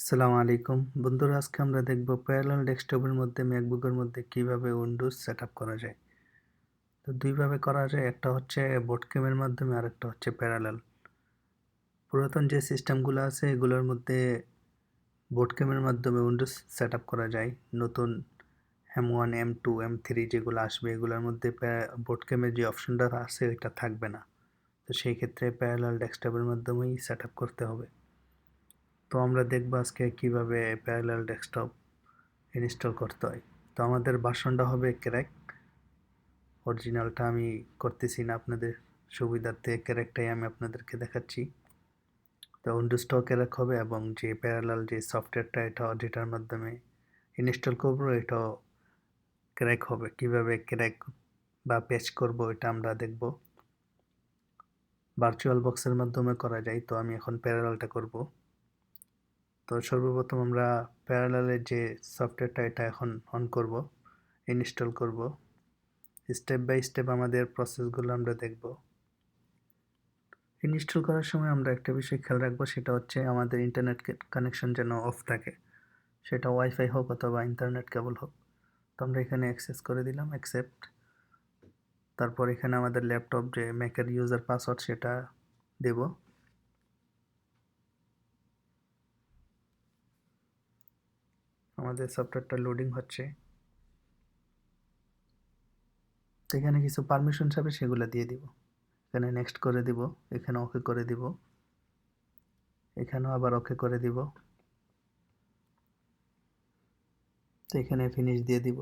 আসসালামু আলাইকুম বন্ধুরা, আজকে আমরা দেখব প্যারালাল ডেস্কটপের মধ্যে ম্যাকবুকের মধ্যে কিভাবে উইন্ডোজ সেটআপ করা যায়। তো দুইভাবে করা যায়, একটা হচ্ছে বোট ক্যামের মাধ্যমে আর একটা হচ্ছে প্যারালাল। পুরাতন যে সিস্টেমগুলো আছে এগুলোর মধ্যে বোট ক্যামের মাধ্যমে উইন্ডোজ সেটআপ করা যায়। নতুন M1 M2 M3 যেগুলো আসবে এগুলোর মধ্যে বোট ক্যামের যে অপশনটা আছে ওইটা থাকবে না। তো সেই ক্ষেত্রে প্যারালাল ডেস্কটপের মাধ্যমেই সেটআপ করতে হবে। তো আমরা দেখব আজকে কিভাবে প্যারালাল ডেস্কটপ ইনস্টল করতে হয়। তো আমাদের ভার্সনটা হবে ক্র্যাক। অরিজিনালটা আমি করতেছি না, আপনাদের সুবিধার্থে ক্র্যাকটাই আমি আপনাদেরকে দেখাচ্ছি। তো উইন্ডোজটাও ক্র্যাক হবে এবং যে প্যারালাল যে সফটওয়্যারটা এটা যেটার মাধ্যমে ইনস্টল করবো এটাও ক্র্যাক হবে। কিভাবে ক্র্যাক বা প্যাচ করব এটা আমরা দেখব। ভার্চুয়াল বক্সের মাধ্যমে করা যায়, তো আমি এখন প্যারালালটা করব। তো সর্বপ্রথম আমরা প্যারালালের যে সফটওয়্যারটা এটা এখন অন করব, ইনস্টল করব। স্টেপ বাই স্টেপ আমাদের প্রসেসগুলো আমরা দেখব। ইনস্টল করার সময় আমরা একটা বিষয় খেয়াল রাখবো, সেটা হচ্ছে আমাদের ইন্টারনেট কানেকশন যেন অফ থাকে, সেটা ওয়াইফাই হোক অথবা ইন্টারনেট কেবল হোক। তো আমরা এখানে অ্যাক্সেস করে দিলাম, অ্যাকসেপ্ট। তারপর এখানে আমাদের ল্যাপটপ যে ম্যাকের ইউজার পাসওয়ার্ড সেটা দেব। আমাদের সফটওয়্যারটা লোডিং হচ্ছে। তো এখানে কিছু পারমিশন যাবে সেগুলো দিয়ে দিব। এখানে নেক্সট করে দিব, এখানে ওকে করে দিব, এখানেও আবার ওকে করে দিব। তো এখানে ফিনিশ দিয়ে দিব,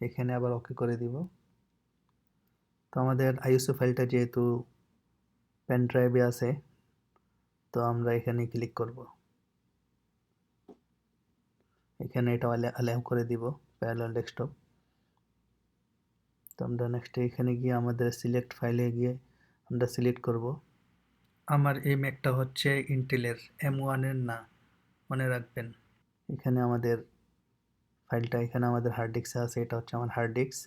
এখানে আবার ওকে করে দিব। তো আমাদের আইএসও ফাইলটা যেহেতু পেন ড্রাইভে আছে, তো আমরা এখানে ক্লিক করব। এখানে এটা অ্যালাউ করে দিব প্যারালাল ডেস্কটপ। তো আমরা নেক্সট এখানে গিয়ে আমাদের সিলেক্ট ফাইলে গিয়ে আমরা সিলেক্ট করব। আমার এই ম্যাকটা হচ্ছে ইন্টেলের M1 এর না, মনে রাখবেন। এখানে আমাদের ফাইলটা এখানে আমাদের হার্ড ডিস্কে আছে, এটা হচ্ছে আমার হার্ড ডিস্ক।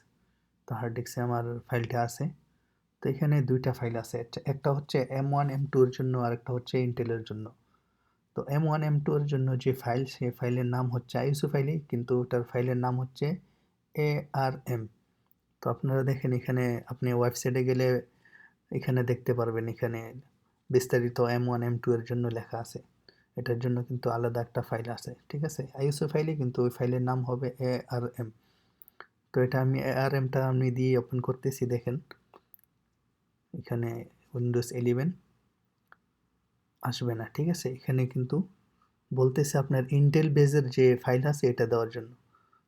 তো হার্ড ডিস্কে আমার ফাইলটা আছে। তো এখানে দুইটা ফাইল আছে, একটা হচ্ছে M1 M2 এর জন্য আর একটা হচ্ছে ইন্টেলের জন্য। তো M1 M2 এর জন্য যে ফাইল, সেই ফাইলের নাম হচ্ছে আইএসও ফাইলই, কিন্তু ওটার ফাইলের নাম হচ্ছে ARM। তো আপনারা দেখেন এখানে আপনি ওয়েবসাইটে গেলে এখানে দেখতে পারবেন, এখানে বিস্তারিত M1 M2 এর জন্য লেখা আছে। এটার জন্য কিন্তু আলাদা একটা ফাইল আছে, ঠিক আছে, আইএসও ফাইলই, কিন্তু ওই ফাইলের নাম হবে ARM। তো এটা আমি ARMটা আমি দিয়ে ওপেন করতেছি, দেখেন এখানে উইন্ডোজ 11 আসবে না, ঠিক আছে। এখানে কিন্তু বলতেছে আপনার ইন্টেল বেজের যে ফাইল আছে এটা দেওয়ার জন্য।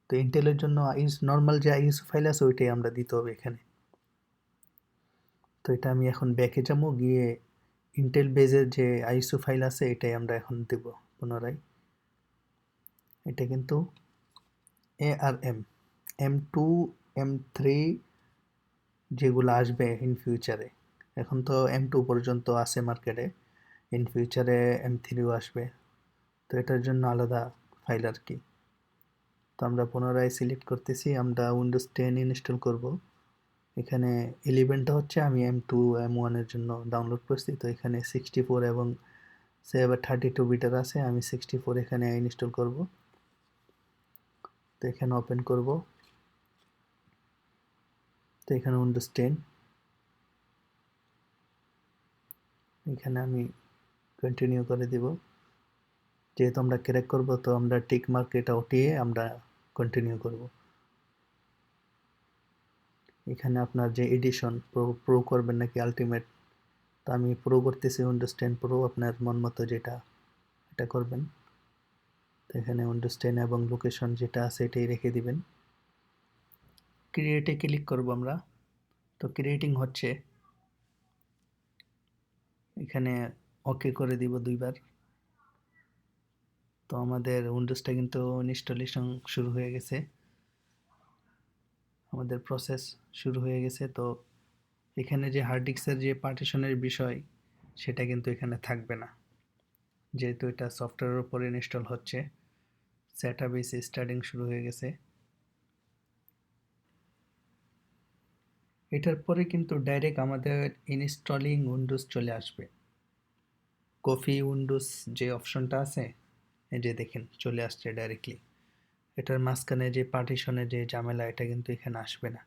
তো ইন্টেলের জন্য নর্মাল যে আইএসও ফাইল আছে ওইটাই আমরা দিতে হবে এখানে। তো এটা আমি এখন ব্যাকে যাবো, গিয়ে ইন্টেল বেজের যে আইএসও ফাইল আছে এটাই আমরা এখন দেব পুনরায়। এটা কিন্তু ARM M2 M3 যেগুলো আসবে ইন ফিউচারে। এখন তো M2 পর্যন্ত আছে মার্কেটে, ইন ফিউচারে M3ও আসবে। তো এটার জন্য আলাদা ফাইল আর কি। তো আমরা পুনরায় সিলেক্ট করতেছি, আমরা উইন্ডোজ 10 ইনস্টল করব। এখানে 11টা হচ্ছে আমি M2 M1 এর জন্য ডাউনলোড করছি। তো এখানে 64 এবং সে আবার 32 বিটার আছে, আমি 64 এখানে ইনস্টল করব। তো এখানে ওপেন করব। তো এখানে উইন্ডোজ 10, এখানে আমি কন্টিনিউ করে দিব। যেহেতু আমরা ক্র্যাক করব, তো আমরা টিক মার্ক এটা উঠিয়ে আমরা কন্টিনিউ করব। এখানে আপনার যে এডিশন প্রো করবেন নাকি আলটিমেট, তো আমি প্রো করতেছি, উইন্ডোজ 10 প্রো, আপনার মন মতো যেটা এটা করবেন। তো এখানে উইন্ডোজ 10 এবং লোকেশন যেটা আছে এটাই রেখে দিবেন। ক্রিয়েটে ক্লিক করব আমরা। তো ক্রিয়েটিং হচ্ছে, এখানে ওকে করে দিব দুইবার। তো আমাদের উইন্ডোজটা কিন্তু ইনস্টলেশন শুরু হয়ে গেছে, আমাদের প্রসেস শুরু হয়ে গেছে। তো এখানে যে হার্ড ডিস্কের যে পার্টিশনের বিষয় সেটা কিন্তু এখানে থাকবে না, যেহেতু এটা সফটওয়্যারের উপর ইনস্টল হচ্ছে। সেটআপ ইজ স্টার্টিং শুরু হয়ে গেছে। এটার পরে কিন্তু ডাইরেক্ট আমাদের ইনস্টলিং উইন্ডোজ চলে আসবে। কফি উইন্ডোজ যে অপশনটা আছে এই যে দেখেন চলে আসছে ডাইরেক্টলি। এটার মাঝখানে যে পার্টিশনের যে ঝামেলা এটা কিন্তু এখানে আসবে না।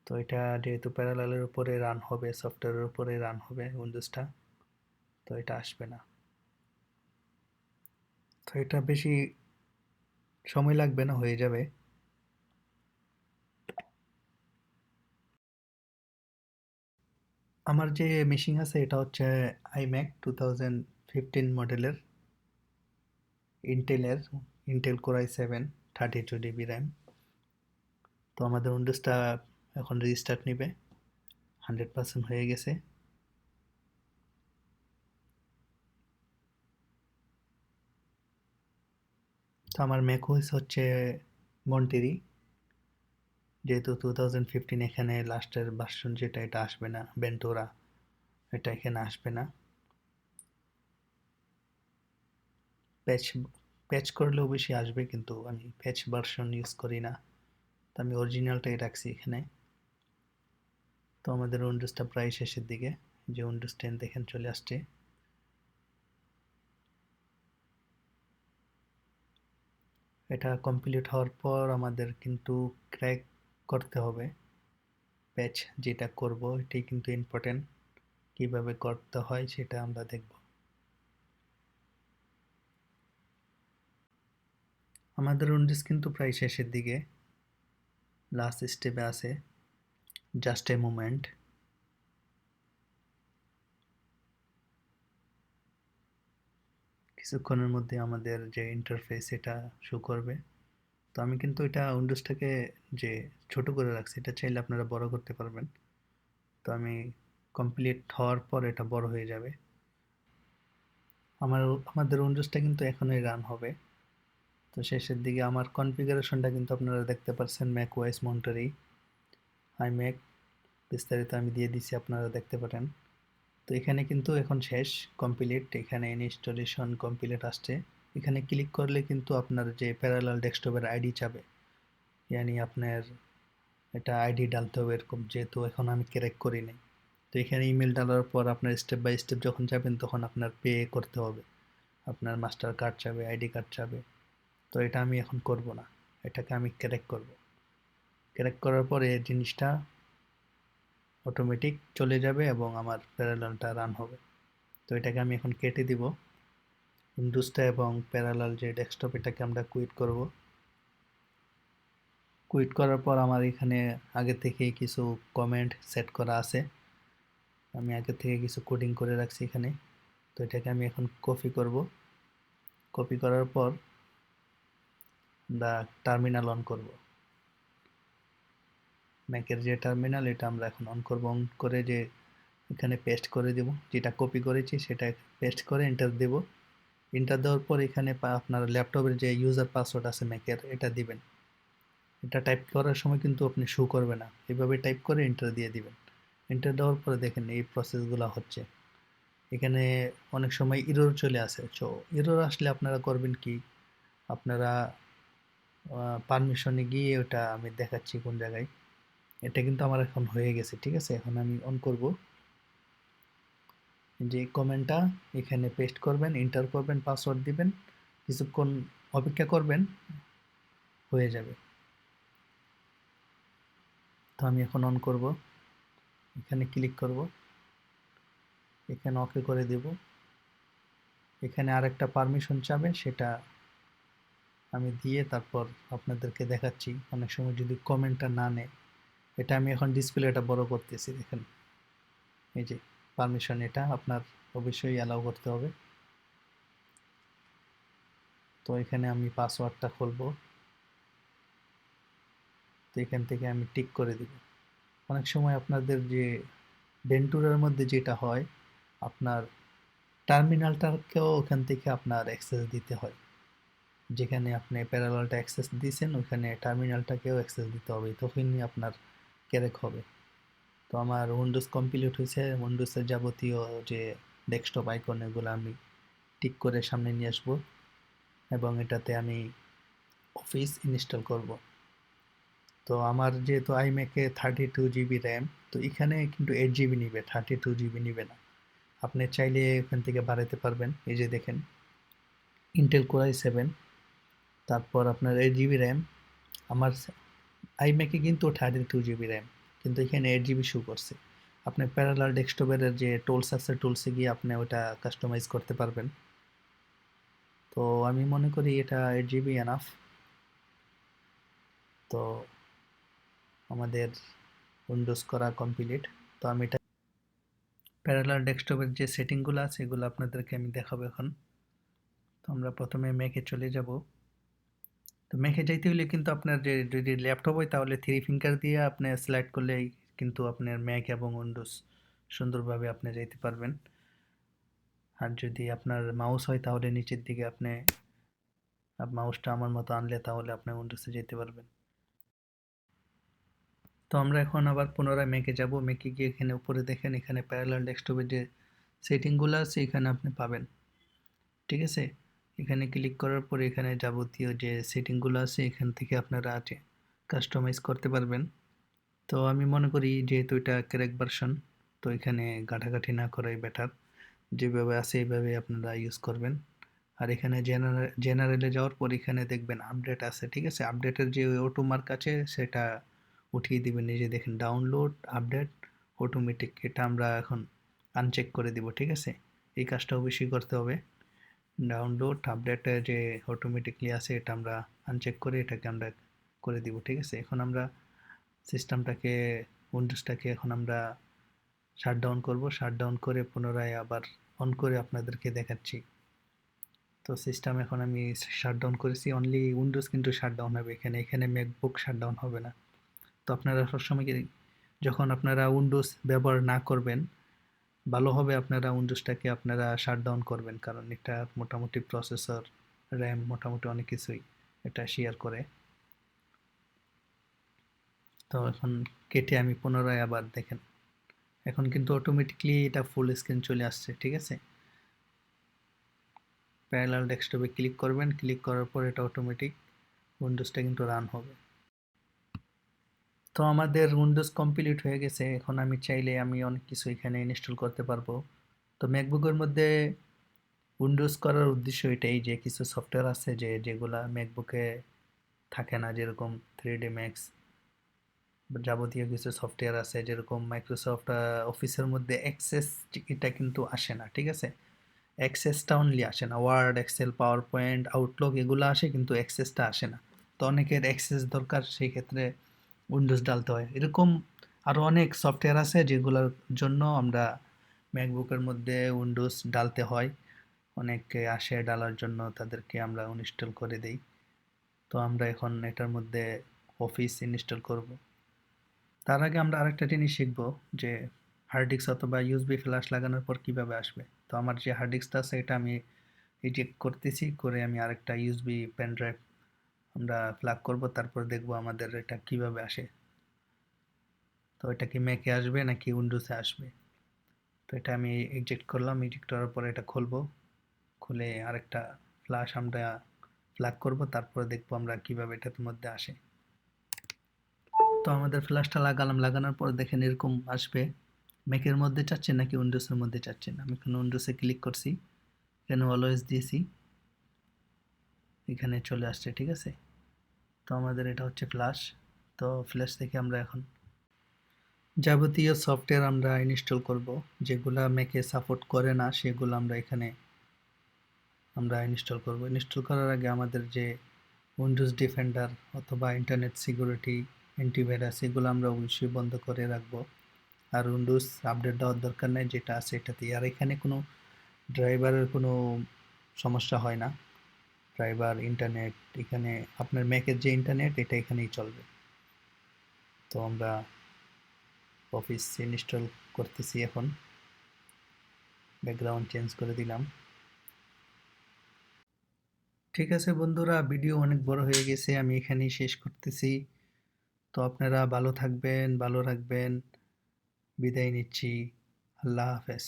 তো এটা যেহেতু প্যারালালের উপরে রান হবে, সফটওয়্যারের উপরে রান হবে উইন্ডোজটা, তো এটা আসবে না। তো এটা বেশি সময় লাগবে না, হয়ে যাবে। আমার যে মেশিন আছে এটা হচ্ছে iMac 2015 মডেলের, ইন্টেলের, Intel core i7 32 GB RAM. তো আমাদের উইন্ডোজটা এখন রিস্টার্ট নিবে, 100% হয়ে গেছে। তো আমার ম্যাকওএস হচ্ছে মন্টেরি, যেহেতু 2015 এখানে লাস্টের ভার্সন যেটা এটা আসবে না, বেন্টোরা, এটা এখানে আসবে না। প্যাচ প্যাচ করলেও বেশি আসবে, কিন্তু আমি প্যাচ ভার্সন ইউজ করি না, তো আমি অরিজিনালটাই রাখছি এখানে। তো আমাদের উইন্ডোজটা প্রায় শেষের দিকে, যে উইন্ডোজ 10 দেখেন চলে আসছে। এটা কমপ্লিট হওয়ার পর আমাদের কিন্তু ক্র্যাক করতে হবে। প্যাচ যেটা করব এটাই কিন্তু ইম্পর্টেন্ট, কিভাবে করতে হয় সেটা আমরা দেখব। আমাদের উইন্ডোজ কিন্তু প্রায় শেষের দিকে, লাস্ট স্টেপে আছে, জাস্ট এ মোমেন্ট। কিছুক্ষণের মধ্যে আমাদের যে ইন্টারফেস এটা শো করবে। তো আমি কিন্তু এটা উইন্ডোজটাকে যে ছোট করে রাখছি, এটা চাইলে আপনারা বড় করতে পারবেন। তো আমি কমপ্লিট হওয়ার পর এটা বড় হয়ে যাবে। আমার আমাদের উইন্ডোজটা কিন্তু এখনই রান হবে। তো শেষের দিকে আমার কনফিগারেশনটা কিন্তু আপনারা দেখতে পাচ্ছেন, ম্যাক ওএস মন্টারি iMac, বিস্তারিত আমি দিয়ে দিছি, আপনারা দেখতে পারেন। তো এখানে কিন্তু এখন শেষ, কমপ্লিট, এখানে ইনস্টলেশন কমপ্লিট আসছে। এখানে ক্লিক করলে কিন্তু আপনার যে প্যারালাল ডেস্কটপের আইডি চাবে, ইয়ানি আপনার এটা আইডি ডালতে হবে এরকম, যেহেতু এখন আমি ক্র্যাক করি নাই। তো এখানে ইমেল ডালার পর আপনার স্টেপ বাই স্টেপ যখন যাবেন তখন আপনার পে করতে হবে, আপনার মাস্টার কার্ড চাবে, আইডি কার্ড চাবে। তো এটা আমি এখন করব না, এটাকে আমি ক্র্যাক করব। ক্র্যাক করার পরে এই জিনিসটা অটোমেটিক চলে যাবে এবং আমার প্যারালালটা রান হবে। তো এটাকে আমি এখন কেটে দিব, উইন্ডোজটা এবং প্যারালাল যে ডেস্কটপ এটাকে আমরা কুইট করব। কুইট করার পর আমার এখানে আগে থেকেই কিছু কমেন্ট সেট করা আছে, আমি আগে থেকে কিছু কোডিং করে রাখছি এখানে। তো এটাকে আমি এখন কপি করব। কপি করার পর আমরা টার্মিনাল অন করব। ম্যাকের যে টার্মিনাল এটা আমরা এখন অন করব। অন করে যে এখানে পেস্ট করে দেব, যেটা কপি করেছি সেটা পেস্ট করে এন্টার দেব। এন্টার দেওয়ার পর এখানে আপনার ল্যাপটপের যে ইউজার পাসওয়ার্ড আছে ম্যাকের, এটা দিবেন। এটা টাইপ করার সময় কিন্তু আপনি শো করবে না, এভাবে টাইপ করে এন্টার দিয়ে দিবেন। এন্টার দেওয়ার পরে দেখেন এই প্রসেসগুলো হচ্ছে। এখানে অনেক সময় এরর চলে আসে, তো এরর আসলে আপনারা করবেন কি, আপনারা পারমিশনে গিয়ে, ওটা আমি দেখাচ্ছি কোন জায়গায়। এটা কিন্তু আমার এখন হয়ে গেছে, ঠিক আছে। এখন আমি অন করব, যে কমেন্টটা এখানে পেস্ট করবেন, এন্টার করবেন, পাসওয়ার্ড দিবেন, কিছুক্ষণ অপেক্ষা করবেন, হয়ে যাবে। তো আমি এখন অন করব, এখানে ক্লিক করব, এখানে ওকে করে দেব। এখানে আরেকটা পারমিশন চাবে, সেটা আমি দিয়ে তারপর আপনাদেরকে দেখাচ্ছি। অনেক সময় যদি কমেন্টটা না নেয়, এটা আমি এখন ডিসপ্লেটা বড় করতেছি, দেখেন এই যে পারমিশন, এটা আপনার অবশ্যই অ্যালাউ করতে হবে। তো এখানে আমি পাসওয়ার্ডটা খুলবো, তো এখান থেকে আমি টিক করে দিব। অনেক সময় আপনাদের যে ভেন্টুরার মধ্যে যেটা হয়, আপনার টার্মিনালটাকেও ওখান থেকে আপনার অ্যাক্সেস দিতে হয়। যেখানে আপনি প্যারালালটা অ্যাক্সেস দিয়েছেন ওখানে টার্মিনালটাকেও অ্যাক্সেস দিতে হবে, তখনই আপনার ক্র্যাক হবে। তো আমার উইন্ডোজ কমপ্লিট হয়েছে, উইন্ডোজের যাবতীয় যে ডেস্কটপ আইকন এগুলো আমি টিক করে সামনে নিয়ে আসবো, এবং এটাতে আমি অফিস ইনস্টল করব। তো আমার যেহেতু আইম্যাকে 32 জিবি র্যাম, তো এখানে কিন্তু 8 জিবি নিবে, 32 জিবি নিবে না। আপনি চাইলে এখান থেকে বাড়াতে পারবেন, এই যে দেখেন ইন্টেল কোর i7, তারপর আপনার 8 জিবি র্যাম। আমার আইম্যাকে কিন্তু 32 জিবি র্যাম, কিন্তু এখানে 8 জিবি শো করছে। আপনি প্যারালাল ডেস্কটপের যে টুলস আছে, টুলসে গিয়ে আপনি ওটা কাস্টমাইজ করতে পারবেন। তো আমি মনে করি এটা 8 জিবি এনাফ। তো আমাদের উইন্ডোজ করা কমপ্লিট। তো আমি এটা প্যারালাল ডেস্কটপের যে সেটিংগুলো আছে এগুলো আপনাদেরকে আমি দেখাবো এখন। তো আমরা প্রথমে ম্যাকে চলে যাব। তো ম্যাকে যাইতে হলে কিন্তু আপনার যে যদি ল্যাপটপ হয় তাহলে থ্রি ফিঙ্গার দিয়ে আপনি স্লাইড করলেই কিন্তু আপনার ম্যাক এবং উইন্ডোজ সুন্দরভাবে আপনি যাইতে পারবেন। আর যদি আপনার মাউস হয় তাহলে নিচের দিকে আপনি মাউসটা আমার মতো আনলে তাহলে আপনি উইন্ডোজে যেতে পারবেন। তো আমরা এখন আবার পুনরায় ম্যাকে যাব। ম্যাকে গিয়ে এখানে উপরে দেখেন, এখানে প্যারালাল ডেস্কটপের যে সেটিংগুলো আছে এখানে আপনি পাবেন। ঠিক আছে, এখানে ক্লিক করার পরে এখানে যাবতীয় যে সেটিংগুলো আছে এখান থেকে আপনারা আছে কাস্টমাইজ করতে পারবেন। তো আমি মনে করি যেহেতু এটা ক্র্যাক ভার্সন, তো এখানে ঘাটাঘাটি না করাই বেটার। যেভাবে আছে এইভাবে আপনারা ইউজ করবেন। আর এখানে জেনারেলে যাওয়ার পর এখানে দেখবেন আপডেট আছে। ঠিক আছে, আপডেটের যে অটো মার্ক আছে সেটা উঠিয়ে দিবেন। এই যে দেখেন ডাউনলোড আপডেট অটোমেটিক, এটা আমরা এখন আনচেক করে দিব। ঠিক আছে, এই কাজটা অবশ্যই করতে হবে। ডাউনলোড আপডেট যে অটোমেটিকলি আছে এটা আমরা আনচেক করে এটাকে আমরা করে দিব। ঠিক আছে, এখন আমরা সিস্টেমটাকে উইন্ডোজটাকে এখন আমরা শাটডাউন করব। শাটডাউন করে পুনরায় আবার অন করে আপনাদেরকে দেখাচ্ছি। তো সিস্টেম এখন আমি শাটডাউন করেছি, অনলি উইন্ডোজ কিন্তু শাটডাউন হবে এখানে, এখানে ম্যাকবুক শাটডাউন হবে না। তো আপনারা সবসময় যখন আপনারা উইন্ডোজ ব্যবহার না করবেন, ভালো হবে আপনারা উইন্ডোজটাকে আপনারা শাটডাউন করবেন, কারণ এটা মোটামুটি প্রসেসর, র্যাম, মোটামুটি অনেক কিছুই এটা শেয়ার করে। তো এখন কেটে আমি পুনরায় আবার দেখেন, এখন কিন্তু অটোমেটিকলি এটা ফুল স্ক্রিন চলে আসছে। ঠিক আছে, প্যারালাল ডেস্কটপে ক্লিক করবেন, ক্লিক করার পর এটা অটোমেটিক উইন্ডোজটা কিন্তু রান হবে। তো আমাদের উইন্ডোজ কমপ্লিট হয়ে গেছে। এখন আমি চাইলে আমি অনেক কিছু এখানে ইনস্টল করতে পারবো। তো ম্যাকবুকের মধ্যে উইন্ডোজ করার উদ্দেশ্য এটাই যে কিছু সফটওয়্যার আছে যেগুলা ম্যাকবুকে থাকে না, যেরকম 3D ম্যাক্স, যাবতীয় কিছু সফটওয়্যার আছে, যেরকম মাইক্রোসফট অফিসের মধ্যে অ্যাক্সেস, এটা কিন্তু আসে না। ঠিক আছে, অ্যাক্সেসটা অনলি আসে না, Word, Excel, PowerPoint, Outlook এগুলো আসে কিন্তু অ্যাক্সেসটা আসে না। তো অনেকের অ্যাক্সেস দরকার, সেই ক্ষেত্রে উইন্ডোজ ডালতে হয়। এরকম আরও অনেক সফটওয়্যার আছে যেগুলোর জন্য আমরা ম্যাকবুকের মধ্যে উইন্ডোজ ডালতে হয়। অনেকে আসে ডালার জন্য, তাদেরকে আমরা ইনস্টল করে দেই। তো আমরা এখন এটার মধ্যে অফিস ইনস্টল করব। তার আগে আমরা আরেকটা জিনিস শিখব যে হার্ড ডিস্ক অথবা ইউএসবি ফ্ল্যাশ লাগানোর পর কিভাবে আসবে। তো আমার যে হার্ড ডিস্কটা আছে এটা আমি ইজেক্ট করতেছি, করে আমি আরেকটা ইউএসবি পেন ড্রাইভ আমরা প্লাগ করব, তারপর দেখব আমাদের এটা কিভাবে আসে। তো এটা কি ম্যাকে আসবে নাকি উইন্ডোজে আসবে। তো এটা আমি ইজেক্ট করলাম, ইজেক্ট করার পরে এটা খুলবো, খুলে আরেকটা ফ্ল্যাশ আমরা প্লাগ করব, তারপরে দেখবো আমরা কিভাবে এটার মধ্যে আসে। তো আমাদের ফ্ল্যাশটা লাগালাম, লাগানোর পর দেখেন এরকম আসবে। ম্যাকের মধ্যে চাচ্ছেন নাকি উইন্ডোজের মধ্যে চাচ্ছেন। আমি এখানে উইন্ডোজে ক্লিক করছি, এখানে অলওয়েজ দিয়েছি, এখানে চলে আসছে। ঠিক আছে, তো আমাদের এটা হচ্ছে ফ্ল্যাশ। তো ফ্ল্যাশ থেকে আমরা এখন যাবতীয় সফটওয়্যার আমরা ইনস্টল করব, যেগুলা ম্যাকে সাপোর্ট করে না সেগুলো আমরা এখানে আমরা ইনস্টল করব। ইনস্টল করার আগে আমাদের যে উইন্ডোজ ডিফেন্ডার অথবা ইন্টারনেট সিকিউরিটি, অ্যান্টিভাইরাস, এগুলো আমরা অবশ্যই বন্ধ করে রাখবো। আর উইন্ডোজ আপডেট দেওয়ার দরকার নেই, যেটা আছে এটাতেই। আর এখানে কোনো ড্রাইভারের কোনো সমস্যা হয় না। ড্রাইভার, ইন্টারনেট, এখানে আপনার ম্যাকের যে ইন্টারনেট এটা এখানেই চলবে। তো আমরা অফিস ইনস্টল করতেছি এখন, ব্যাকগ্রাউন্ড চেঞ্জ করে দিলাম। ঠিক আছে বন্ধুরা, ভিডিও অনেক বড় হয়ে গেছে, আমি এখানেই শেষ করতেছি। তো আপনারা ভালো থাকবেন, ভালো রাখবেন, বিদায় নিচ্ছি। আল্লাহ হাফেজ।